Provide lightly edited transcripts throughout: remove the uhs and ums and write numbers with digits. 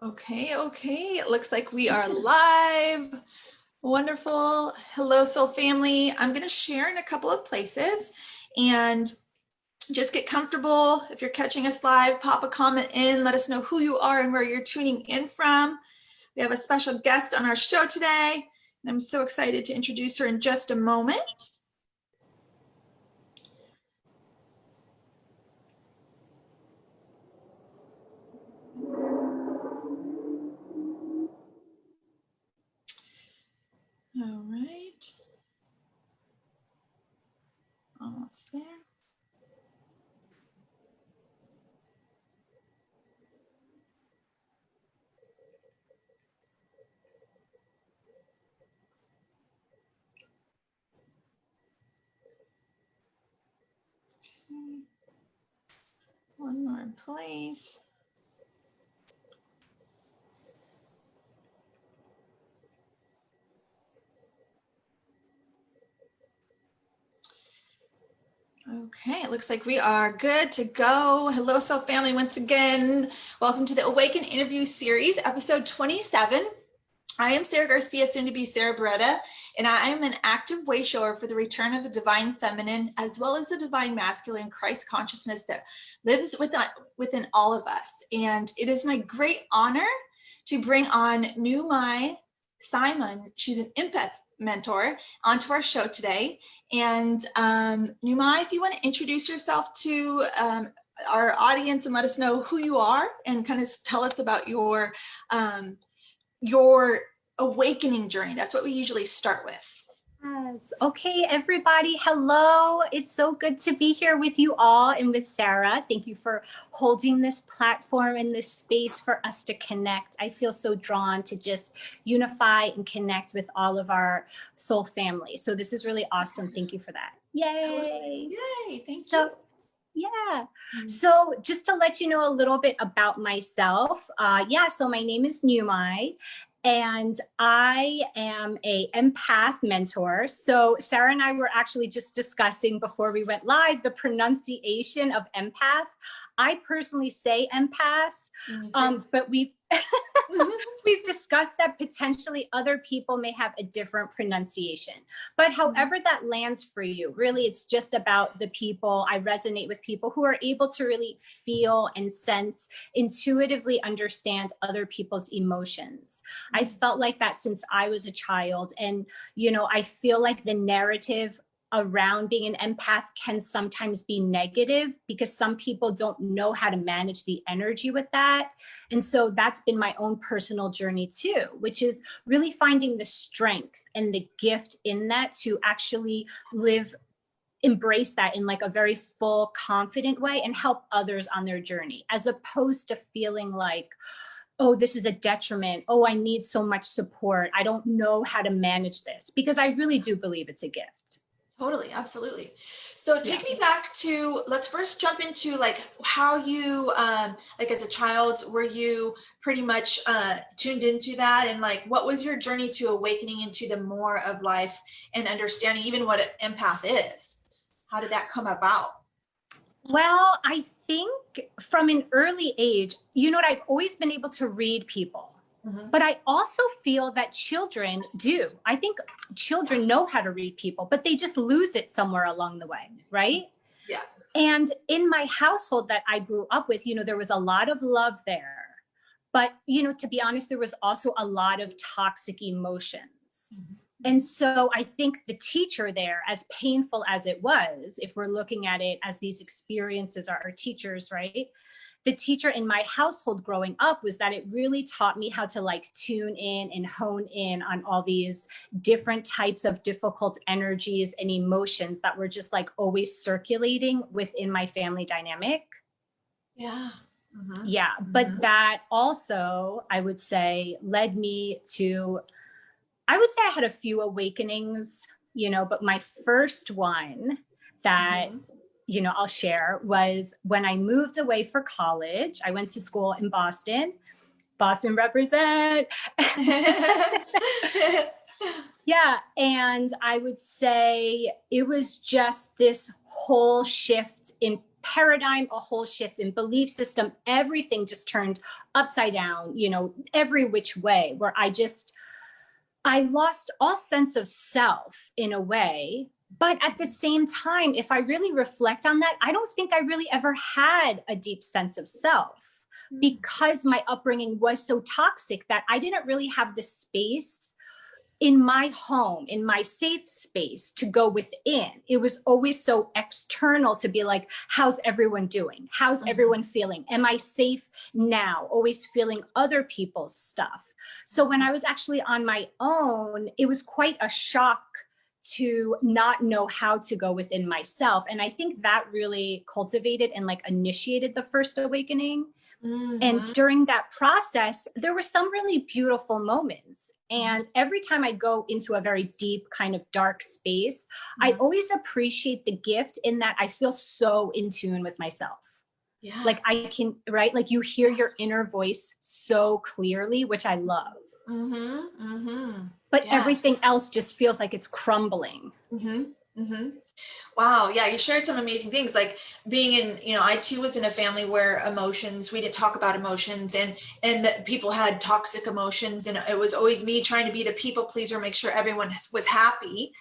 Okay, it looks like we are live. Wonderful. Hello, Soul family. I'm going to share in a couple of places and just get comfortable. If you're catching us live, pop a comment in, let us know who you are and where you're tuning in from. We have a special guest on our show today, and I'm so excited to introduce her in just a moment. All right. Almost there. Okay. One more place. Okay, it looks like we are good to go. Hello, Soul family, once again. Welcome to the Awaken Interview Series, episode 27. I am Sarah Garcia, soon to be Sarah Beretta, and I am an active way shower for the return of the divine feminine, as well as the divine masculine Christ consciousness that lives within all of us. And it is my great honor to bring on Nhu-Mai Simon. She's an empath mentor onto our show today. And Nhu-Mai, if you want to introduce yourself to our audience and let us know who you are and kind of tell us about your awakening journey. That's what we usually start with. Yes. Okay, everybody. Hello. It's so good to be here with you all and with Sarah. Thank you for holding this platform and this space for us to connect. I feel so drawn to just unify and connect with all of our soul family. So this is really awesome. Thank you for that. Yay. Yay. Thank you. Yeah. So just to let you know a little bit about myself. So my name is Nhu-Mai. And I am an empath mentor. So Sarah and I were actually just discussing before we went live the pronunciation of empath. I personally say empath, but we've discussed that potentially other people may have a different pronunciation. But however that lands for you, really, it's just about the people. I resonate with people who are able to really feel and sense, intuitively understand other people's emotions. I felt like that since I was a child. And, I feel like the narrative around being an empath can sometimes be negative because some people don't know how to manage the energy with that. And so that's been my own personal journey too, which is really finding the strength and the gift in that to actually embrace that in like a very full, confident way and help others on their journey, as opposed to feeling like, oh, this is a detriment. Oh, I need so much support. I don't know how to manage this, because I really do believe it's a gift. Totally, absolutely. So take me back to, let's first jump into like how you, like as a child, were you pretty much tuned into that? And like, what was your journey to awakening into the more of life and understanding even what an empath is? How did that come about? Well, I think from an early age, I've always been able to read people. But I also feel that children do. I think children know how to read people, but they just lose it somewhere along the way, right? Yeah. And in my household that I grew up with, there was a lot of love there. But, to be honest, there was also a lot of toxic emotions. And so I think the teacher there, as painful as it was, if we're looking at it as these experiences are our teachers, right? The teacher in my household growing up was that it really taught me how to like tune in and hone in on all these different types of difficult energies and emotions that were just like always circulating within my family dynamic. Yeah. Yeah. But that also, I would say, led me to, I would say I had a few awakenings, but my first one that I'll share was when I moved away for college. I went to school in Boston. Boston represent. Yeah. And I would say it was just this whole shift in paradigm, a whole shift in belief system, everything just turned upside down, you know, every which way, where I lost all sense of self in a way. But at the same time, if I really reflect on that, I don't think I really ever had a deep sense of self, because my upbringing was so toxic that I didn't really have the space in my home, in my safe space, to go within. It was always so external to be like, how's everyone doing? How's everyone feeling? Am I safe now? Always feeling other people's stuff. So when I was actually on my own, it was quite a shock to not know how to go within myself. And I think that really cultivated and like initiated the first awakening. And during that process, there were some really beautiful moments. And every time I go into a very deep kind of dark space, I always appreciate the gift in that I feel so in tune with myself. Yeah. Like I can, right? Like you hear your inner voice so clearly, which I love. But everything else just feels like it's crumbling. Wow. Yeah. You shared some amazing things, like being in, you know, I too was in a family where emotions, we didn't talk about emotions, and that people had toxic emotions. And it was always me trying to be the people pleaser, make sure everyone was happy.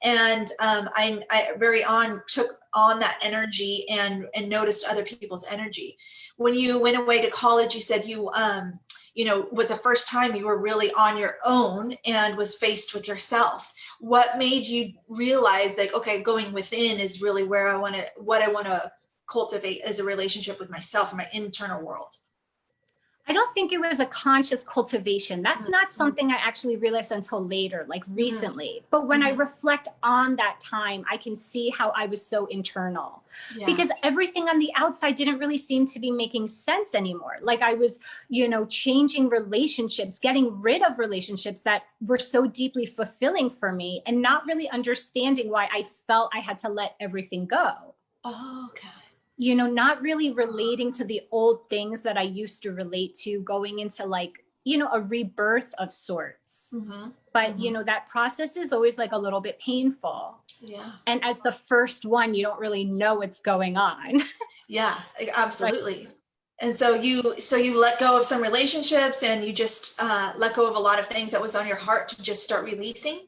And I very took on that energy and noticed other people's energy. When you went away to college, you said you know, was the first time you were really on your own and was faced with yourself. What made you realize, like, okay, going within is really where what I want to cultivate as a relationship with myself and my internal world? I don't think it was a conscious cultivation. That's not something I actually realized until later, like recently. But when I reflect on that time, I can see how I was so internal, because everything on the outside didn't really seem to be making sense anymore. Like I was, you know, changing relationships, getting rid of relationships that were so deeply fulfilling for me, and not really understanding why I felt I had to let everything go. Oh, okay. You know, not really relating to the old things that I used to relate to, going into like, you know, a rebirth of sorts. But, you know, that process is always like a little bit painful. Yeah. And as the first one, you don't really know what's going on. Yeah, absolutely. And so you let go of some relationships, and you just let go of a lot of things that was on your heart to just start releasing.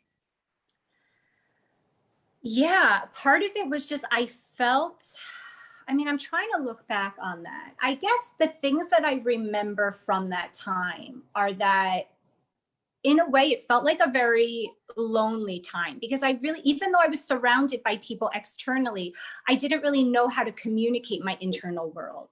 Yeah, part of it was just, I mean, I'm trying to look back on that. I guess the things that I remember from that time are that, in a way, it felt like a very lonely time, because I really, even though I was surrounded by people externally, I didn't really know how to communicate my internal world.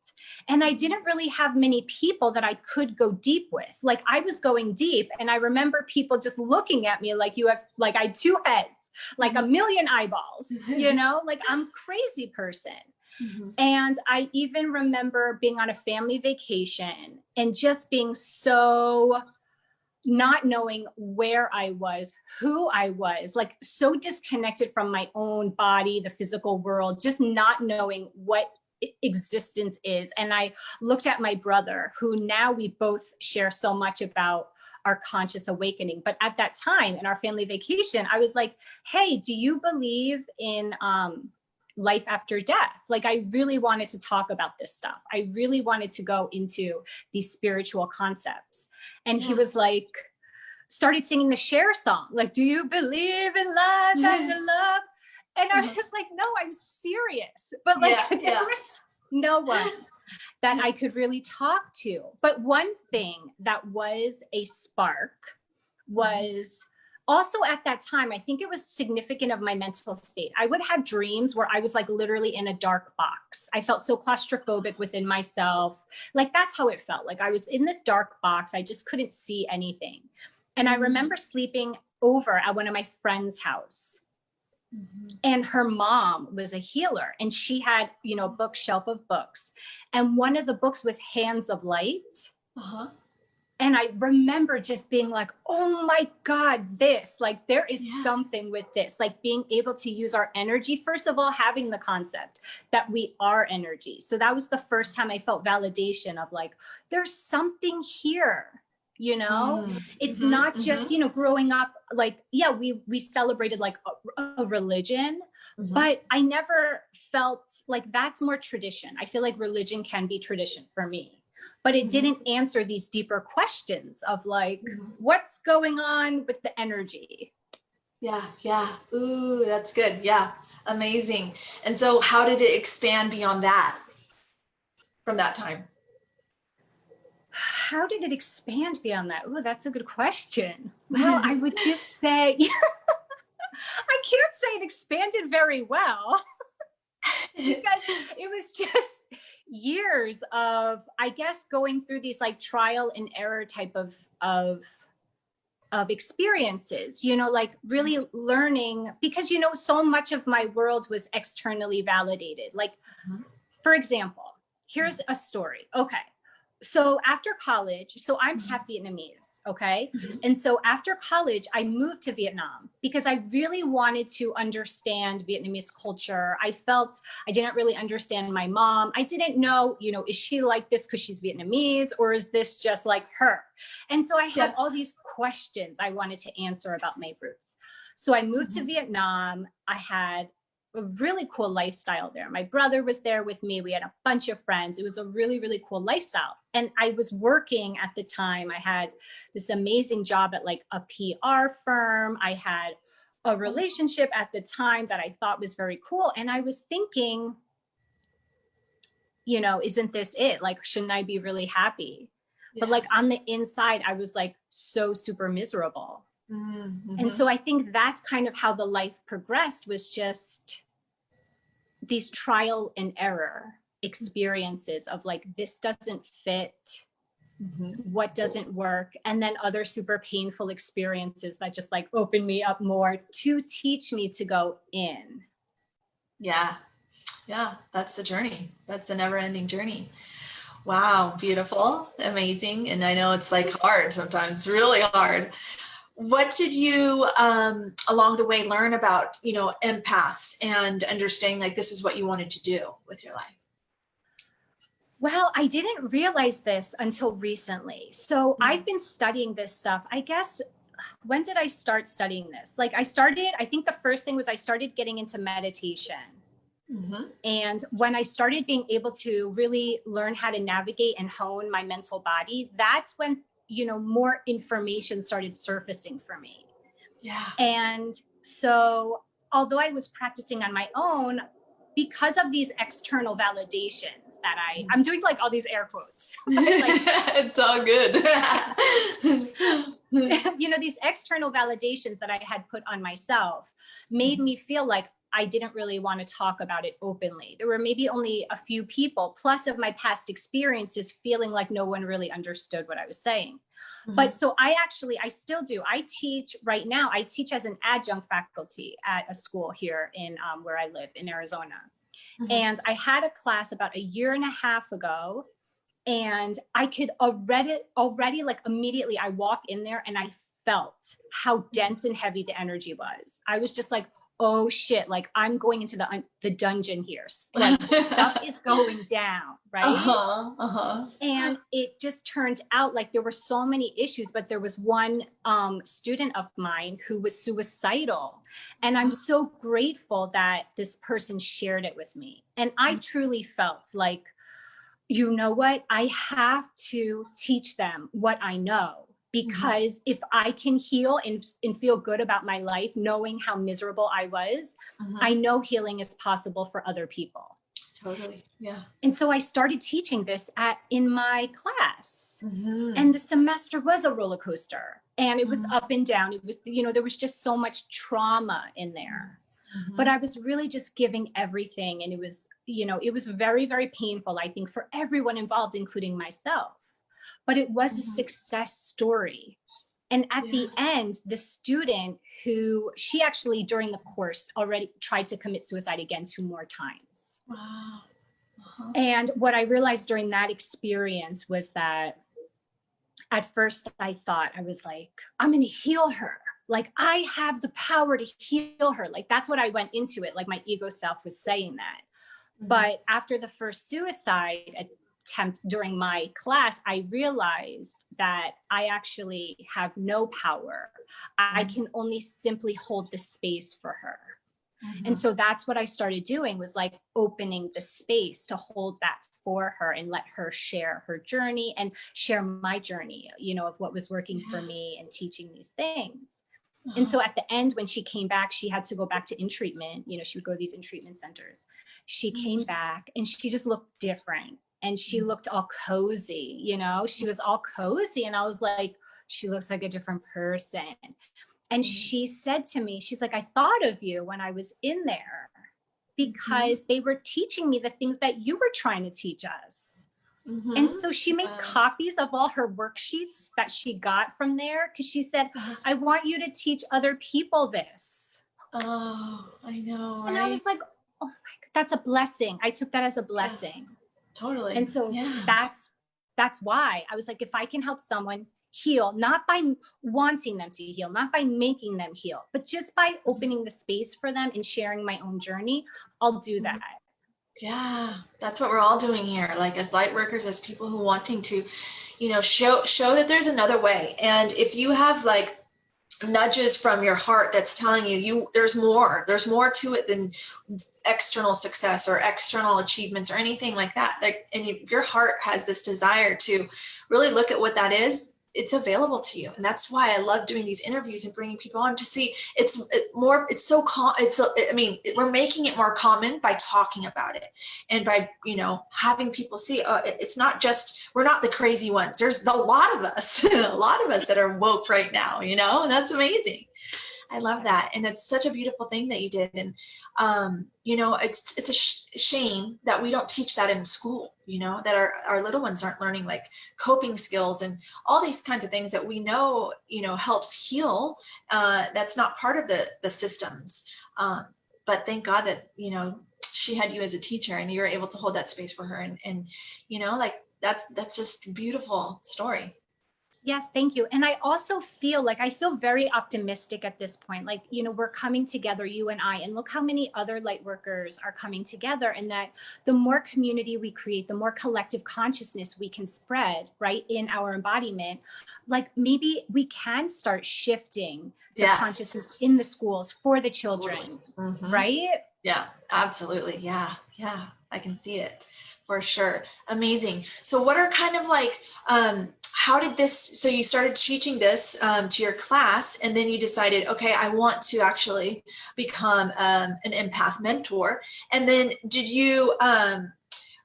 And I didn't really have many people that I could go deep with. Like I was going deep, and I remember people just looking at me like, you have, like I had two heads, like a million eyeballs, you know, like I'm crazy person. And I even remember being on a family vacation and just being so not knowing where I was, who I was, like so disconnected from my own body, the physical world, just not knowing what existence is. And I looked at my brother, who now we both share so much about our conscious awakening. But at that time in our family vacation, I was like, hey, do you believe in life after death? Like I really wanted to talk about this stuff. I really wanted to go into these spiritual concepts. And he was like, started singing the Cher song, like, do you believe in life after love? And I was like, no, I'm serious. But like there was no one that I could really talk to. But one thing that was a spark was also at that time, I think it was significant of my mental state. I would have dreams where I was like literally in a dark box. I felt so claustrophobic within myself. Like that's how it felt. Like I was in this dark box. I just couldn't see anything. And I remember sleeping over at one of my friend's house. And her mom was a healer, and she had, you know, a bookshelf of books. And one of the books was Hands of Light. And I remember just being like, oh my God, this, like, there is something with this, like being able to use our energy. First of all, having the concept that we are energy. So that was the first time I felt validation of like, there's something here, you know, it's not just, you know, growing up, like, yeah, we celebrated like a religion, But I never felt like that's more tradition. I feel like religion can be tradition for me, but it didn't answer these deeper questions of like, what's going on with the energy? Yeah, yeah. Ooh, that's good. Yeah, amazing. And so how did it expand beyond that from that time? How did it expand beyond that? Oh, that's a good question. Well, I would just say, I can't say it expanded very well because it was just years of, I guess, going through these like trial and error type of experiences, you know, like really learning, because, you know, so much of my world was externally validated. Like, for example, here's a story. Okay. So after college, so I'm half Vietnamese, okay? And so after college, I moved to Vietnam because I really wanted to understand Vietnamese culture. I felt I didn't really understand my mom. I didn't know, you know, is she like this because she's Vietnamese, or is this just like her? And so I had all these questions I wanted to answer about my roots. So I moved to Vietnam. I had a really cool lifestyle there. My brother was there with me. We had a bunch of friends. It was a really, really cool lifestyle. And I was working at the time. I had this amazing job at like a PR firm. I had a relationship at the time that I thought was very cool. And I was thinking, you know, isn't this it? Like, shouldn't I be really happy? But like on the inside, I was like so super miserable. And so I think that's kind of how the life progressed, was just these trial and error experiences of like, this doesn't fit, what doesn't work, and then other super painful experiences that just like open me up more to teach me to go in. Yeah, that's the journey. That's the never-ending journey. Wow, beautiful, amazing. And I know it's like hard sometimes, really hard. What did you along the way learn about, you know, empaths and understanding like this is what you wanted to do with your life? Well, I didn't realize this until recently. So I've been studying this stuff, I guess. When did I start studying this? Like I think the first thing was I started getting into meditation. And when I started being able to really learn how to navigate and hone my mental body, that's when, you know, more information started surfacing for me. Yeah. And so although I was practicing on my own, because of these external validations that I'm doing like all these air quotes. Like, it's all good. You know, these external validations that I had put on myself made me feel like I didn't really want to talk about it openly. There were maybe only a few people, plus of my past experiences, feeling like no one really understood what I was saying. But so I still do. I teach right now. I teach as an adjunct faculty at a school here in where I live in Arizona. And I had a class about a year and a half ago, and I could already like immediately I walk in there and I felt how dense and heavy the energy was. I was just like, oh shit, like I'm going into the dungeon here. Like stuff is going down, right? And it just turned out like there were so many issues, but there was one student of mine who was suicidal. And I'm so grateful that this person shared it with me. And I truly felt like, you know what? I have to teach them what I know. Because if I can heal and feel good about my life, knowing how miserable I was, I know healing is possible for other people. Totally. Yeah. And so I started teaching this in my class. And the semester was a roller coaster, and it was up and down. It was, you know, there was just so much trauma in there. But I was really just giving everything. And it was, you know, it was very, very painful, I think, for everyone involved, including myself. But it was a success story. And at the end, the student she actually during the course already tried to commit suicide again 2 more times. Wow. And what I realized during that experience was that at first I thought, I was like, I'm going to heal her. Like I have the power to heal her. Like that's what I went into it. Like my ego self was saying that. But after the first suicide attempt during my class, I realized that I actually have no power. I can only simply hold the space for her. And so that's what I started doing, was like opening the space to hold that for her and let her share her journey and share my journey, you know, of what was working for me and teaching these things. And so at the end, when she came back, she had to go back to in treatment. You know, she would go to these in treatment centers. She came back and she just looked different. And she looked all cozy, you know, she was all cozy. And I was like, she looks like a different person. And she said to me, she's like, I thought of you when I was in there because they were teaching me the things that you were trying to teach us. And so she made copies of all her worksheets that she got from there, because she said, I want you to teach other people this. Oh, I know. And I was like, oh my God, that's a blessing. I took that as a blessing. Totally. And so that's why I was like, if I can help someone heal, not by wanting them to heal, not by making them heal, but just by opening the space for them and sharing my own journey, I'll do that. Yeah, that's what we're all doing here. Like as light workers, as people who wanting to, you know, show that there's another way. And if you have like nudges from your heart that's telling you there's more to it than external success or external achievements or anything like that. Like, and your heart has this desire to really look at what that is. It's available to you. And that's why I love doing these interviews and bringing people on to see we're making it more common by talking about it and by, you know, having people see, it's not just, we're not the crazy ones. There's a lot of us, that are woke right now, you know, and that's amazing. I love that. And it's such a beautiful thing that you did. And, you know, it's a shame that we don't teach that in school, you know, that our little ones aren't learning like coping skills and all these kinds of things that we know, you know, helps heal. That's not part of the systems. But thank God that, you know, she had you as a teacher and you were able to hold that space for her. And you know, like that's just a beautiful story. Yes, thank you. And I also feel like I feel very optimistic at this point. Like, you know, we're coming together, you and I, and look how many other light workers are coming together. And that the more community we create, the more collective consciousness we can spread, right, in our embodiment. Like maybe we can start shifting the consciousness in the schools for the children, right? Yeah, absolutely. Yeah, I can see it for sure. Amazing. So what are kind of like, how did this, so you started teaching this to your class, and then you decided, okay, I want to actually become an empath mentor. And then did you,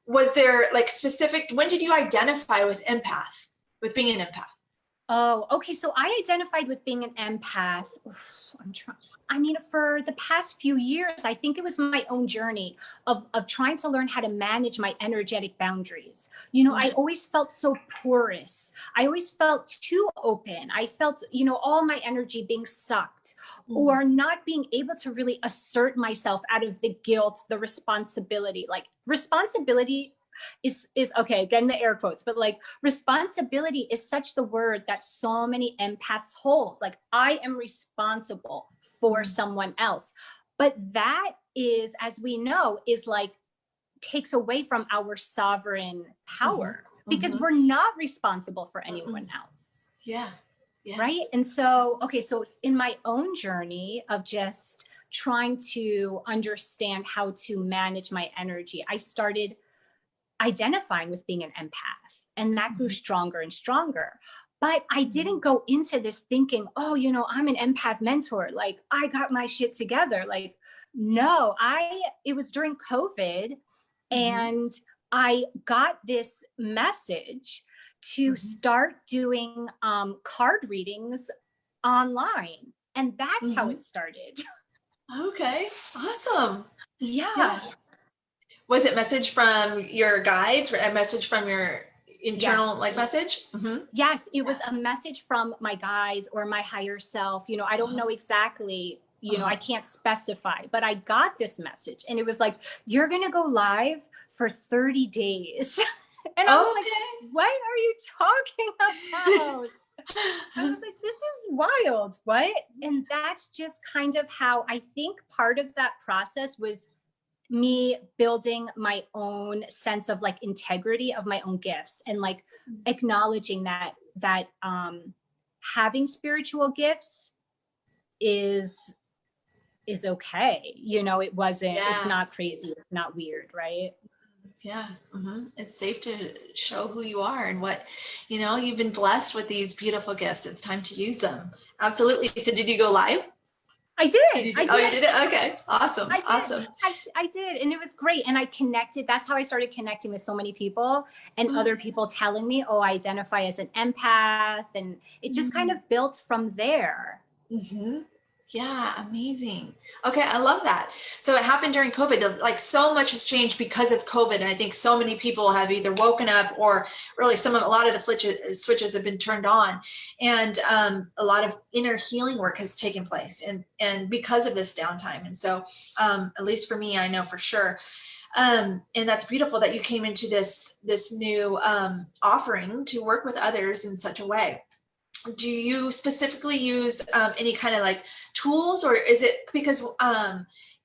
was there like specific, when did you identify with being an empath? Oh, okay. So I identified with being an empath. I mean, for the past few years, I think it was my own journey of trying to learn how to manage my energetic boundaries. You know, I always felt so porous. I always felt too open. I felt, you know, all my energy being sucked or not being able to really assert myself out of the guilt, the responsibility. Like responsibility is okay, again, the air quotes, but like responsibility is such the word that so many empaths hold. Like I am responsible for someone else. But that is, as we know, is like takes away from our sovereign power because we're not responsible for anyone else. Yeah. Yes. Right. And so, okay, so in my own journey of just trying to understand how to manage my energy, I started identifying with being an empath, and that grew stronger and stronger. But I didn't go into this thinking, oh, you know, I'm an empath mentor. Like I got my shit together. Like, no, it was during COVID and I got this message to start doing card readings online. And that's how it started. Okay, awesome. Yeah. Was it message from your guides or a message from your internal like message? Yes, it was a message from my guides or my higher self. You know, I don't know exactly, you know, I can't specify, but I got this message and it was like, you're going to go live for 30 days. And I was like, what are you talking about? I was like, this is wild. What? And that's just kind of how I think part of that process was me building my own sense of like integrity of my own gifts and like acknowledging that having spiritual gifts is is okay. You know, it wasn't, it's Yeah. not crazy. It's not weird, right? Yeah. It's safe to show who you are and what, you've been blessed with these beautiful gifts. It's time to use them. Absolutely. So did you go live? I did. I Oh, you did. did it? Okay. Awesome. I did. Awesome. I did. And it was great. And I connected. That's how I started connecting with so many people, and other people telling me, oh, I identify as an empath. And it just kind of built from there. Yeah, amazing. Okay, I love that. So it happened during COVID. Like, so much has changed because of COVID, and I think so many people have either woken up, or really a lot of the switches have been turned on, and a lot of inner healing work has taken place, and because of this downtime. And so, at least for me, I know for sure. And that's beautiful that you came into this new offering to work with others in such a way. Do you specifically use any kind of like tools, or is it because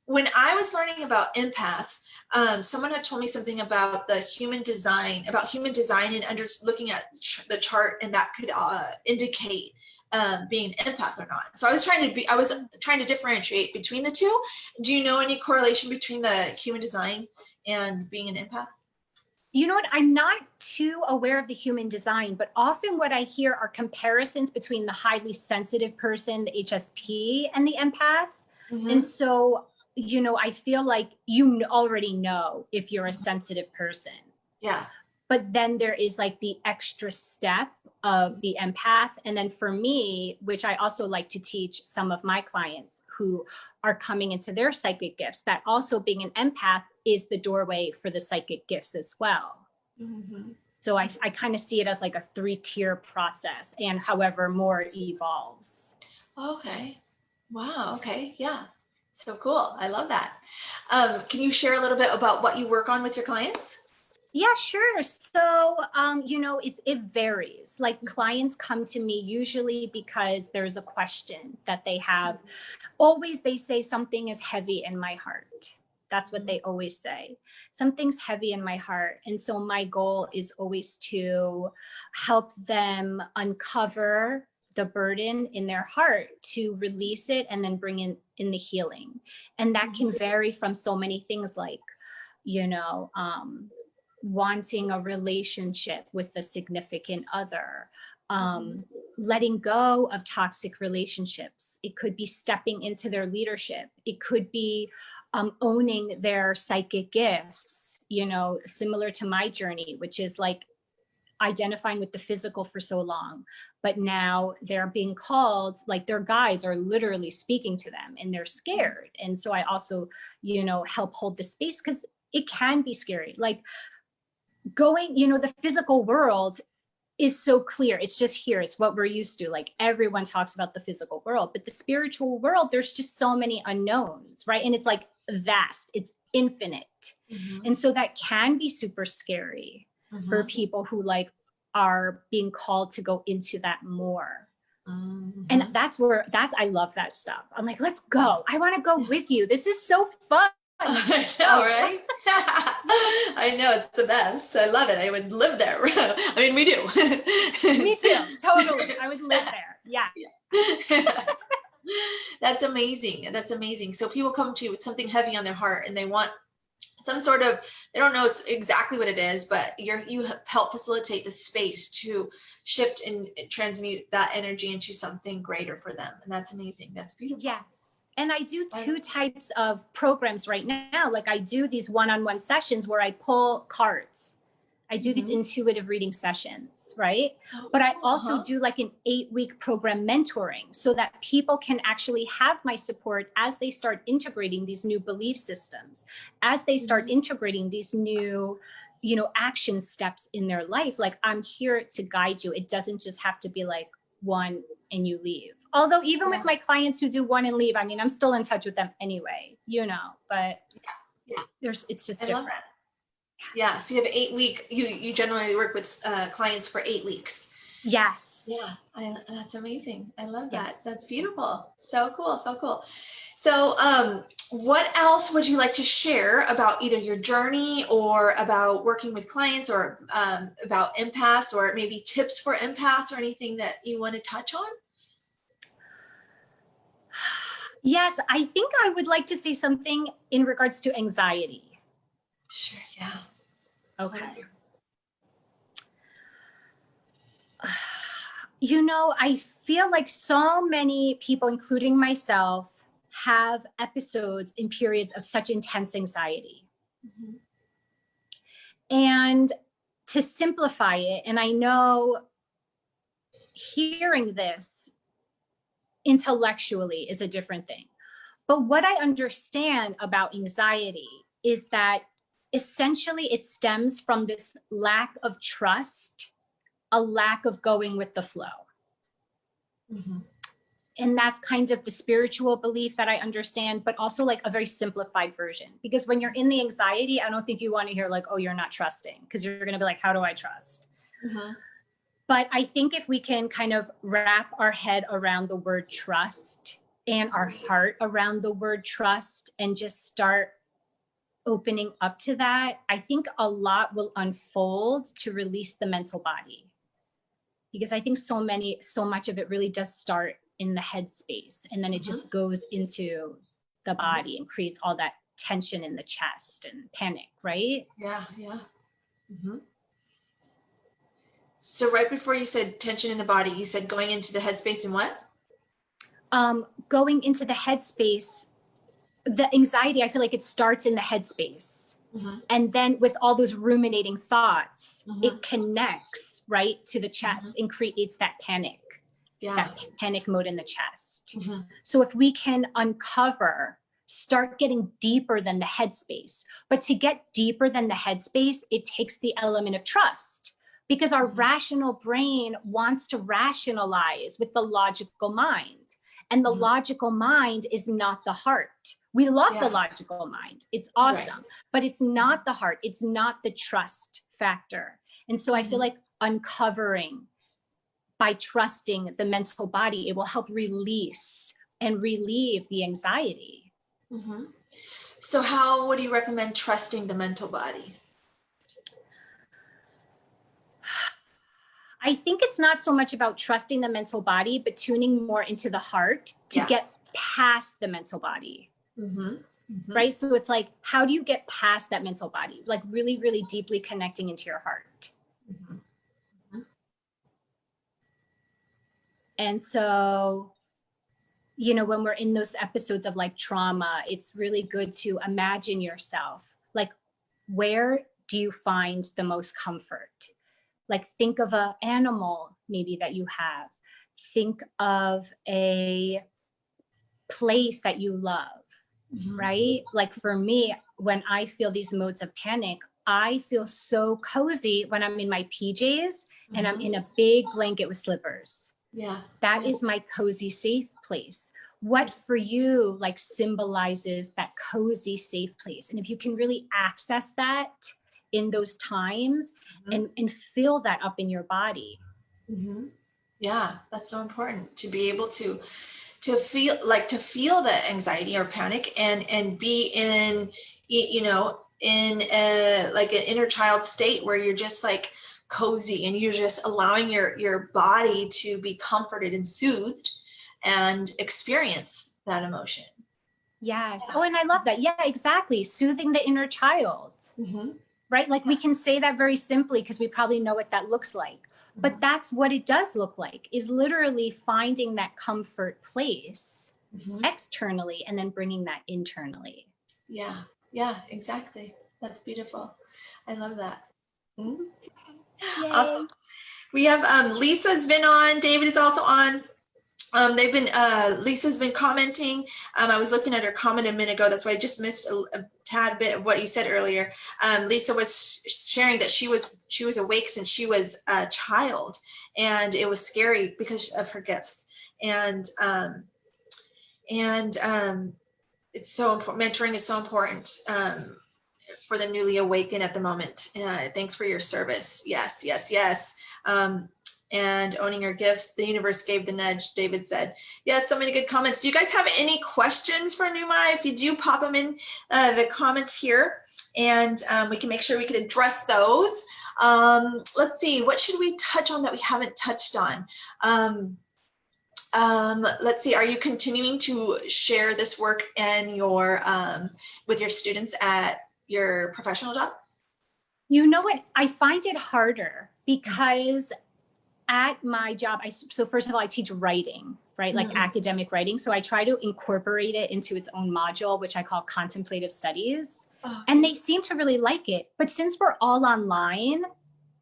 when I was learning about empaths, someone had told me something about human design and looking at the chart, and that could indicate being an empath or not. So I was trying to differentiate between the two. Do you know any correlation between the human design and being an empath? You know what? I'm not too aware of the human design, but often what I hear are comparisons between the highly sensitive person, the HSP, and the empath. And so, I feel like you already know if you're a sensitive person. Yeah. But then there is like the extra step of the empath. And then for me, which I also like to teach some of my clients who are coming into their psychic gifts, that also being an empath is the doorway for the psychic gifts as well. So I kind of see it as like a 3-tier process, and however more evolves. Okay. Wow. Okay. Yeah. So cool. I love that. Can you share a little bit about what you work on with your clients? Yeah, sure. So, it varies. Like, clients come to me usually because there's a question that they have. Always they say something is heavy in my heart. That's what they always say. Something's heavy in my heart. And so my goal is always to help them uncover the burden in their heart, to release it, and then bring in the healing. And that can vary from so many things, like, wanting a relationship with a significant other, letting go of toxic relationships. It could be stepping into their leadership. It could be owning their psychic gifts, similar to my journey, which is like identifying with the physical for so long, but now they're being called, like their guides are literally speaking to them, and they're scared. And so I also, help hold the space, because it can be scary. Like, going, the physical world is so clear. It's just here. It's what we're used to. Like, everyone talks about the physical world, but the spiritual world, there's just so many unknowns, right? And it's like vast, it's infinite. And so that can be super scary for people who like are being called to go into that more. And I love that stuff. I'm like, let's go. I want to go with you. This is so fun. I know, right? I know, it's the best. I love it. I would live there. I mean, we do. Me too. Totally. I would live there. Yeah. That's amazing. That's amazing. So people come to you with something heavy on their heart, and they want some sort of, they don't know exactly what it is, but you help facilitate the space to shift and transmute that energy into something greater for them. And that's amazing. That's beautiful. Yes. And I do 2 types of programs right now. Like, I do these one-on-one sessions where I pull cards. I do these intuitive reading sessions, right? But I also do like an 8-week program mentoring, so that people can actually have my support as they start integrating these new belief systems, as they start integrating these new, action steps in their life. Like, I'm here to guide you. It doesn't just have to be like one and you leave. Although even with my clients who do one and leave, I mean, I'm still in touch with them anyway, but it's just different. Yeah. So you have 8-week, you generally work with clients for 8 weeks. Yes. Yeah. That's amazing. I love that. Yes. That's beautiful. So cool. So cool. So what else would you like to share about either your journey, or about working with clients, or about empaths, or maybe tips for empaths, or anything that you want to touch on? Yes, I think I would like to say something in regards to anxiety. Sure, yeah. Okay. You know, I feel like so many people, including myself, have episodes in periods of such intense anxiety. Mm-hmm. And to simplify it, and I know hearing this intellectually is a different thing, but what I understand about anxiety is that essentially it stems from this lack of trust, a lack of going with the flow. Mm-hmm. And that's kind of the spiritual belief that I understand, but also like a very simplified version. Because when you're in the anxiety, I don't think you want to hear like, oh, you're not trusting, because you're going to be like, how do I trust? Mm-hmm. But I think if we can kind of wrap our head around the word trust and our heart around the word trust and just start opening up to that, I think a lot will unfold to release the mental body. Because I think so much of it really does start in the head space, and then it just goes into the body and creates all that tension in the chest and panic, right? Yeah, yeah. Mm-hmm. So right before you said tension in the body, you said going into the headspace and what? Going into the headspace, the anxiety, I feel like it starts in the headspace. Mm-hmm. And then with all those ruminating thoughts, it connects right to the chest and creates that panic, that panic mode in the chest. So if we can start getting deeper than the headspace, but to get deeper than the headspace, it takes the element of trust, because our rational brain wants to rationalize with the logical mind. And the logical mind is not the heart. We love the logical mind. It's awesome, but it's not the heart. It's not the trust factor. And so I feel like uncovering by trusting the mental body, it will help release and relieve the anxiety. Mm-hmm. So how would you recommend trusting the mental body? I think it's not so much about trusting the mental body, but tuning more into the heart to get past the mental body. Right? So it's like, how do you get past that mental body? Like really, really deeply connecting into your heart. And so, you know, when we're in those episodes of like trauma, it's really good to imagine yourself, like, where do you find the most comfort? Like, think of an animal maybe that you have. Think of a place that you love, right? Like for me, when I feel these modes of panic, I feel so cozy when I'm in my PJs and I'm in a big blanket with slippers. Yeah. That is my cozy, safe place. What for you like symbolizes that cozy, safe place? And if you can really access that in those times and feel that up in your body. Yeah, that's so important to be able to feel the anxiety or panic and be in, you know, in a, like an inner child state where you're just like cozy and you're just allowing your body to be comforted and soothed and experience that emotion. Yes. Oh, and I love that. Yeah, exactly. Soothing the inner child. Right? Like we can say that very simply because we probably know what that looks like. But that's what it does look like, is literally finding that comfort place externally and then bringing that internally. Yeah. Yeah, exactly. That's beautiful. I love that. Awesome. We have Lisa's been on. David is also on. They've been Lisa's been commenting. I was looking at her comment a minute ago. That's why I just missed a tad bit of what you said earlier. Lisa was sharing that she was awake since she was a child, and it was scary because of her gifts. And it's so important. Mentoring is so important for the newly awakened at the moment. Thanks for your service. Yes, yes, yes. And owning your gifts, the universe gave the nudge, David said. Yeah, so many good comments. Do you guys have any questions for Nhu-Mai? If you do, pop them in the comments here, and we can make sure we can address those. Let's see, what should we touch on that we haven't touched on? Let's see, are you continuing to share this work in your with your students at your professional job? You know what? I find it harder because at my job, so first of all, I teach writing, right? Like academic writing. So I try to incorporate it into its own module, which I call contemplative studies. Okay. And they seem to really like it. But since we're all online,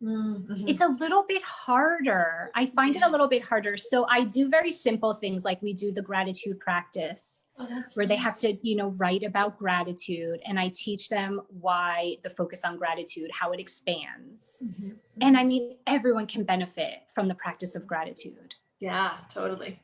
it's a little bit harder. I find it a little bit harder. So I do very simple things like we do the gratitude practice. Where they have to, write about gratitude. And I teach them why the focus on gratitude, how it expands. And I mean, everyone can benefit from the practice of gratitude. Yeah, totally.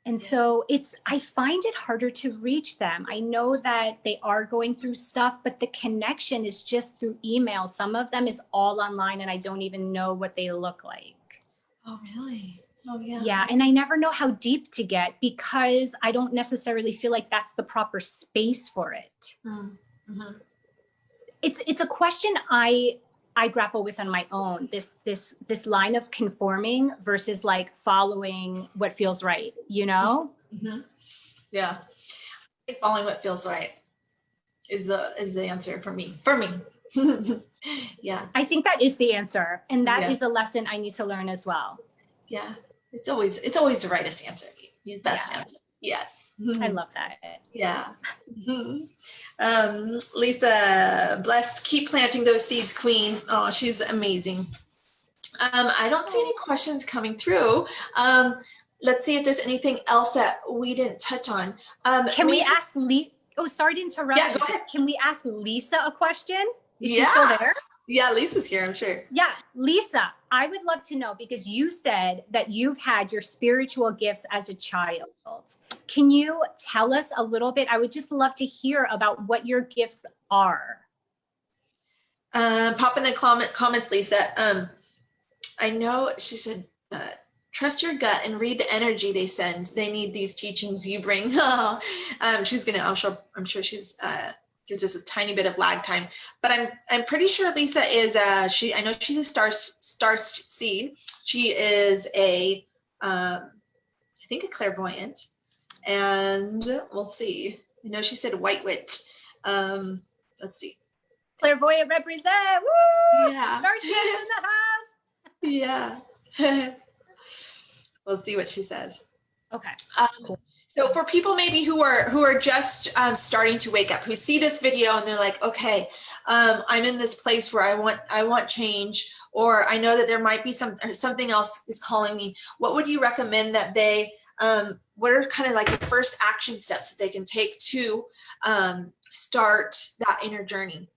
And so I find it harder to reach them. I know that they are going through stuff, but the connection is just through email. Some of them is all online and I don't even know what they look like. Oh, really? Oh, yeah. Yeah. And I never know how deep to get because I don't necessarily feel like that's the proper space for it. It's a question I grapple with on my own, this line of conforming versus like following what feels right, Yeah. I think following what feels right is the answer for me. Yeah. I think that is the answer. And that is a lesson I need to learn as well. Yeah. It's always the rightest answer. Best answer. Yes. I love that. Yeah. Lisa, bless, keep planting those seeds, Queen. Oh, she's amazing. I don't see any questions coming through. Let's see if there's anything else that we didn't touch on. Can we ask Oh, sorry to interrupt. Yeah, go ahead. Can we ask Lisa a question? Is she still there? Yeah, Lisa's here, I'm sure. Yeah, Lisa, I would love to know because you said that you've had your spiritual gifts as a child. Can you tell us a little bit? I would just love to hear about what your gifts are. Pop in the comments, Lisa. I know she said, trust your gut and read the energy they send. They need these teachings you bring. She's gonna. I'm sure she's. There's just a tiny bit of lag time, but I'm pretty sure Lisa is. I know she's a star seed. She is I think a clairvoyant, and we'll see. I know she said white witch. Let's see. Clairvoyant represent. Woo! Yeah. Garcia in the house. Yeah. We'll see what she says. Okay. Cool. So for people maybe who are just starting to wake up, who see this video and they're like, okay, I'm in this place where I want change, or I know that there might be something else is calling me. What would you recommend that they? What are kind of like the first action steps that they can take to start that inner journey?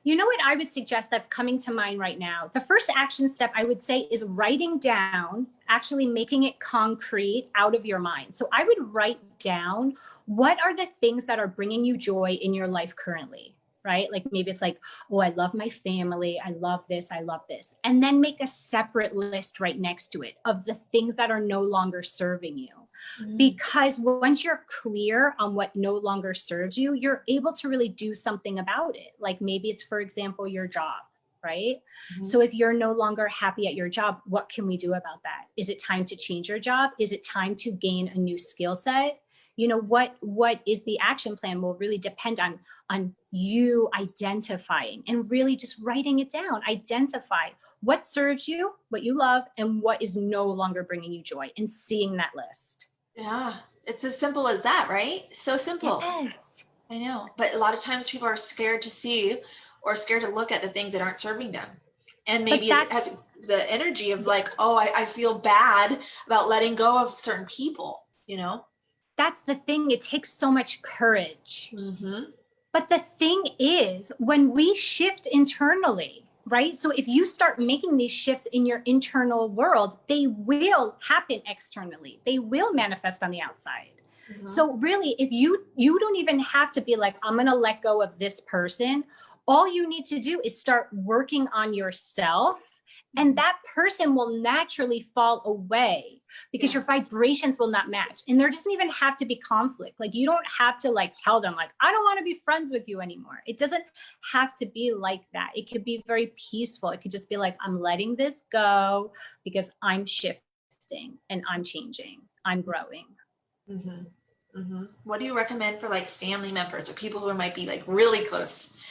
You know what I would suggest that's coming to mind right now? The first action step I would say is writing down, actually making it concrete out of your mind. So I would write down what are the things that are bringing you joy in your life currently, right? Like maybe it's like, oh, I love my family. I love this. I love this. And then make a separate list right next to it of the things that are no longer serving you. Because once you're clear on what no longer serves you, you're able to really do something about it. Like maybe it's, for example, your job, right? So if you're no longer happy at your job, what can we do about that? Is it time to change your job? Is it time to gain a new skill set? What is the action plan will really depend on you identifying and really just writing it down. Identify what serves you, what you love, and what is no longer bringing you joy, and seeing that list. Yeah, it's as simple as that, right? So simple. Yes. I know, but a lot of times people are scared to see or scared to look at the things that aren't serving them. And maybe it has the energy of like, oh, I feel bad about letting go of certain people, That's the thing. It takes so much courage. But the thing is, when we shift internally, right? So if you start making these shifts in your internal world, they will happen externally. They will manifest on the outside. So really, if you don't even have to be like, I'm going to let go of this person. All you need to do is start working on yourself, and that person will naturally fall away because your vibrations will not match. And there doesn't even have to be conflict. Like you don't have to like tell them like, I don't want to be friends with you anymore. It doesn't have to be like that. It could be very peaceful. It could just be like, I'm letting this go because I'm shifting and I'm changing. I'm growing. Mm-hmm. Mm-hmm. What do you recommend for like family members or people who might be like really close?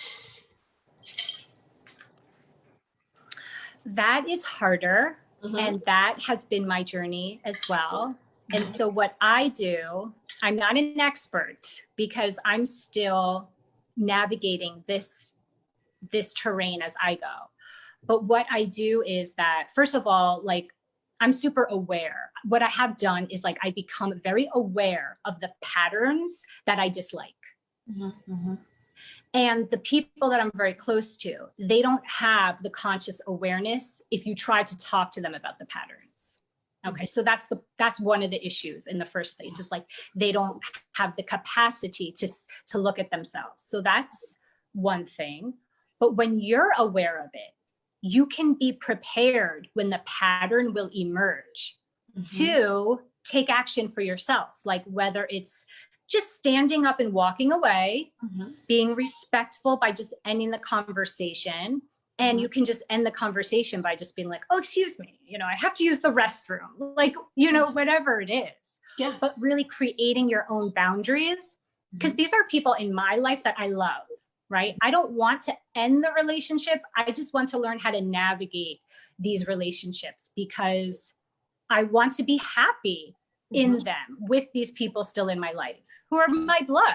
That is harder. Mm-hmm. And that has been my journey as well. And so what I do, I'm not an expert because I'm still navigating this terrain as I go. But what I do is that, first of all, like, I'm super aware. What I have done is like I become very aware of the patterns that I dislike. Mm-hmm. Mm-hmm. And the people that I'm very close to, they don't have the conscious awareness if you try to talk to them about the patterns. Okay, so that's one of the issues in the first place. It's like they don't have the capacity to look at themselves. So that's one thing. But when you're aware of it, you can be prepared when the pattern will emerge to take action for yourself. Like whether it's just standing up and walking away, being respectful by just ending the conversation. And you can just end the conversation by just being like, oh, excuse me, I have to use the restroom, like, whatever it is. Yeah. But really creating your own boundaries, because these are people in my life that I love, right? I don't want to end the relationship. I just want to learn how to navigate these relationships because I want to be happy in them with these people still in my life who are my blood,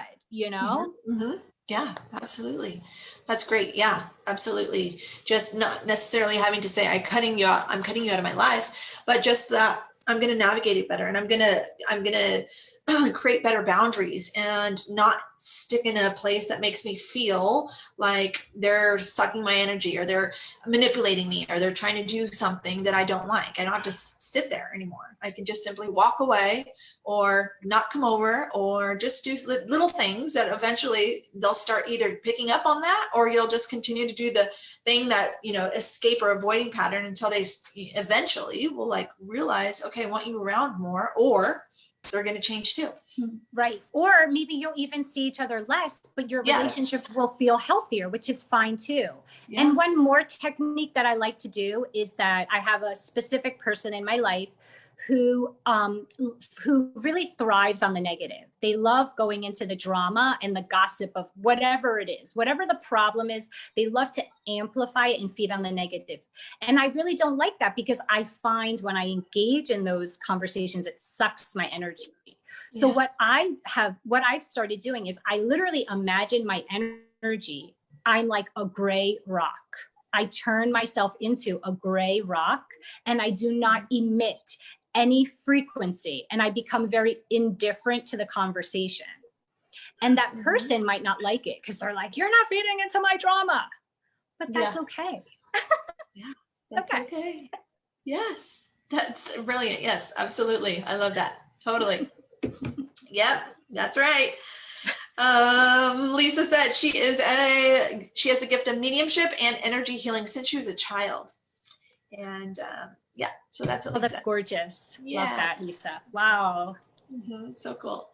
Yeah, absolutely. That's great. Yeah, absolutely. Just not necessarily having to say I'm cutting you out of my life, but just that I'm going to navigate it better and I'm going to create better boundaries and not stick in a place that makes me feel like they're sucking my energy or they're manipulating me or they're trying to do something that I don't like. I don't have to sit there anymore. I can just simply walk away or not come over or just do little things that eventually they'll start either picking up on that or you'll just continue to do the thing that, escape or avoiding pattern until they eventually will like realize, okay, I want you around more, or they're going to change too. Right. Or maybe you'll even see each other less, but your relationship will feel healthier, which is fine too. Yeah. And one more technique that I like to do is that I have a specific person in my life who really thrives on the negative. They love going into the drama and the gossip of whatever it is, whatever the problem is, they love to amplify it and feed on the negative. And I really don't like that because I find when I engage in those conversations, it sucks my energy. So what I've started doing is I literally imagine my energy. I'm like a gray rock. I turn myself into a gray rock and I do not emit any frequency and I become very indifferent to the conversation. And that person might not like it because they're like, you're not feeding into my drama, but that's okay. Yeah, that's okay. Yes, that's brilliant. Yes, absolutely. I love that. Totally. Yep, that's right. Lisa said she has a gift of mediumship and energy healing since she was a child. And so that's what that's gorgeous. Love that, Lisa. Wow. So cool.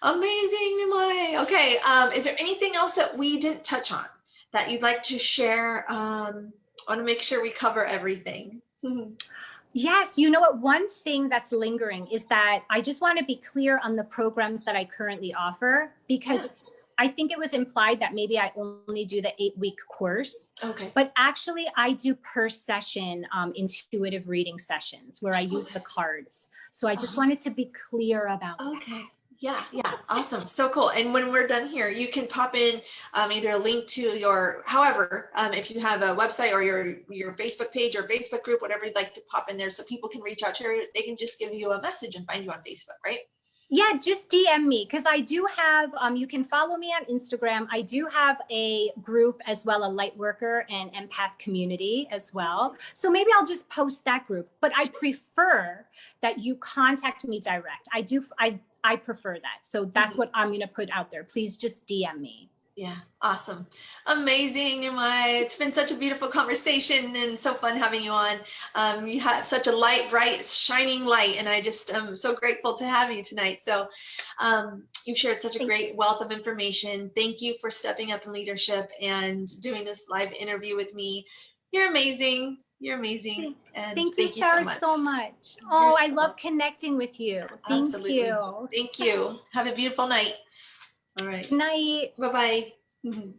Amazing, Nhu-Mai. Okay, is there anything else that we didn't touch on that you'd like to share? I want to make sure we cover everything. Yes, you know what? One thing that's lingering is that I just want to be clear on the programs that I currently offer, because I think it was implied that maybe I only do the 8-week course. Okay. But actually, I do per session intuitive reading sessions where I use the cards. So I just wanted to be clear about that. Yeah. Awesome. So cool. And when we're done here, you can pop in either a link to if you have a website or your Facebook page or Facebook group, whatever you'd like to pop in there so people can reach out to you. They can just give you a message and find you on Facebook, right? Yeah, just DM me because I do have, you can follow me on Instagram. I do have a group as well, a light worker and empath community as well. So maybe I'll just post that group, but I prefer that you contact me direct. I prefer that. So that's what I'm going to put out there. Please just DM me. Yeah. Awesome. Amazing, Nhu-Mai. It's been such a beautiful conversation and so fun having you on. You have such a light, bright, shining light, and I just am so grateful to have you tonight. So you've shared such a great wealth of information. Thank you for stepping up in leadership and doing this live interview with me. You're amazing. You're amazing. And Thank you, so Sarah, much. so much. Oh, You're I so love welcome. connecting with you. Thank Absolutely. you. Thank you. Have a beautiful night. All right. Good night. Bye-bye.